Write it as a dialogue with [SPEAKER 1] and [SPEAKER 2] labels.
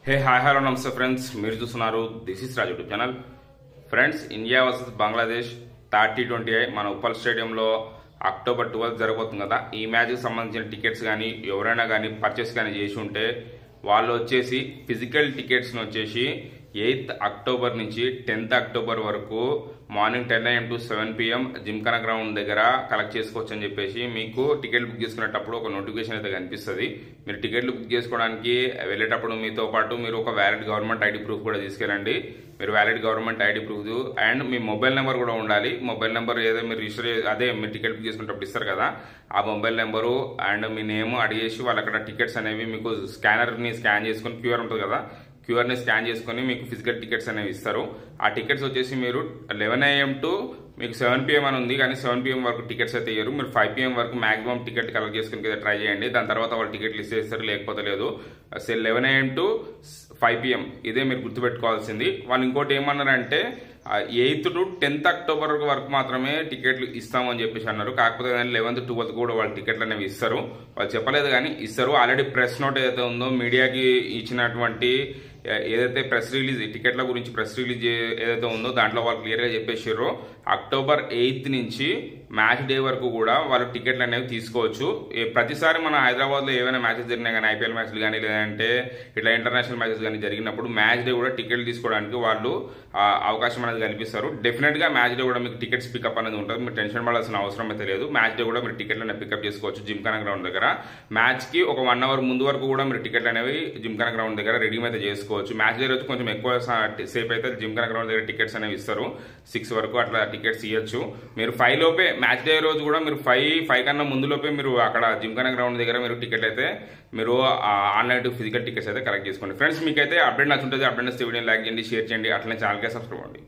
[SPEAKER 1] Hey hi hello నమస్తే friends, మీరు చూస్తున్నారు this is Raj YouTube channel. Friends, India versus Bangladesh T20 మన ఉప్పల్ స్టేడియంలో అక్టోబర్ 12 జరగబోతుంది కదా. ఈ మ్యాచ్కి సంబంధించిన టికెట్స్ కానీ ఎవరైనా కానీ పర్చేస్ కానీ చేసి ఉంటే వాళ్ళు వచ్చేసి ఫిజికల్ టికెట్స్ని వచ్చేసి 8th అక్టోబర్ నుంచి 10th అక్టోబర్ వరకు morning 10 AM to 7 PM Gymkhana ground దగ్గర కలెక్ట్ చేసుకోవచ్చు అని చెప్పేసి మీకు టికెట్లు బుక్ చేసుకునేటప్పుడు ఒక నోటిఫికేషన్ అయితే కనిపిస్తుంది. మీరు టికెట్లు బుక్ చేసుకోవడానికి వెళ్ళేటప్పుడు మీతో పాటు మీరు ఒక వ్యాలిడ్ గవర్నమెంట్ ఐడి ప్రూఫ్ కూడా తీసుకెళ్ళండి. మీరు valid government ID proof and me mobile number కూడా ఉండాలి. మొబైల్ నెంబర్ ఏదో మీరు రిజిస్టర్ అదే మీరు టికెట్ బుక్ చేసుకునేటప్పుడు ఇస్తారు కదా, ఆ mobile number and me name అడిగేసి వాళ్ళు అక్కడ టికెట్స్ అనేవి మీకు స్కానర్ని స్కాన్ చేసుకుని క్యూఆర్ ఉంటుంది కదా, క్యూఆర్ని స్కాన్ చేసుకుని మీకు ఫిజికల్ టికెట్స్ అనేవి ఇస్తారు. ఆ టికెట్స్ వచ్చేసి మీరు 11 AM to మీకు 7 PM అని ఉంది, కానీ 7 PM వరకు టికెట్స్ అయితే ఇయ్యరు. మీరు 5 PM వరకు మాక్సిమం టికెట్ కలెక్ట్ చేసుకుని ట్రై చేయండి. దాని తర్వాత వాళ్ళు టికెట్లు ఇస్తారు, లేకపోతే లేదు. 11 AM to 5 PM ఇదే మీరు గుర్తుపెట్టుకోవాల్సింది. వాళ్ళు ఇంకోటి ఏమన్నారంటే 8th to 10th అక్టోబర్ వరకు మాత్రమే టికెట్లు ఇస్తామని చెప్పేసి అన్నారు. కాకపోతే 11th 12th కూడా వాళ్ళు టికెట్లు అనేవి ఇస్తారు. వాళ్ళు చెప్పలేదు కానీ ఇస్తారు. ఆల్రెడీ ప్రెస్ నోట్ ఏదైతే ఉందో మీడియాకి ఇచ్చినటువంటి ఏదైతే ప్రెస్ రిలీజ్ టికెట్ల గురించి ప్రెస్ రిలీజ్ ఏదైతే ఉందో దాంట్లో వాళ్ళు క్లియర్గా చెప్పేసారో అక్టోబర్ 8th నుంచి మ్యాచ్ డే వరకు కూడా వాళ్ళు టికెట్లు అనేవి తీసుకోవచ్చు. ప్రతిసారి మన హైదరాబాద్లో ఏమైనా మ్యాచెస్ జరిగినా కానీ ఐపీఎల్ మ్యాచ్లు కానీ లేదంటే ఇట్లా ఇంటర్నేషనల్ మ్యాచెస్ కానీ జరిగినప్పుడు మ్యాచ్ డే కూడా టికెట్లు తీసుకోవడానికి వాళ్ళు అవకాశం అనేది కల్పిస్తారు. డెఫినెట్గా మ్యాచ్ డే కూడా మీకు టికెట్స్ పికప్ అనేది ఉంటుంది. మీరు టెన్షన్ పడాల్సిన అవసరం అయితే లేదు. మ్యాచ్ డే కూడా మీరు టికెట్లు అనేవి పికప్ చేసుకోవచ్చు జిమ్ఖానా గ్రౌండ్ దగ్గర. మ్యాచ్కి ఒక 1 hour ముందు వరకు కూడా మీరు టికెట్లు అనేవి జిమ్ఖానా గ్రౌండ్ దగ్గర రెడీ అయితే చేసుకోవచ్చు. మ్యాచ్ డే రోజు కొంచెం ఎక్కువ సేపు అయితే జిమ్ఖానా గ్రౌండ్ దగ్గర టికెట్స్ అనేవి ఇస్తారు. 6 వరకు అట్లా టికెట్స్ ఇవ్వచ్చు. మీరు 5 లోపే మ్యాచ్ డే రోజు కూడా మీరు 5 కన్నా ముందు లోపే మీరు అక్కడ జిమ్ఖానా గ్రౌండ్ దగ్గర మీరు టికెట్ అయితే మీరు ఆన్లైన్ ఫిజికల్ టికెట్స్ అయితే కలెక్ట్ చేసుకోండి. ఫ్రెండ్స్, మీకైతే అప్డేట్ నచ్చుంటుంది. అప్డేట్ నచ్చితే వీడియోని లైక్ చేయండి, షేర్ చేయండి, అట్లనే ఛానల్కే సబ్స్క్రైబ్ అవ్వండి.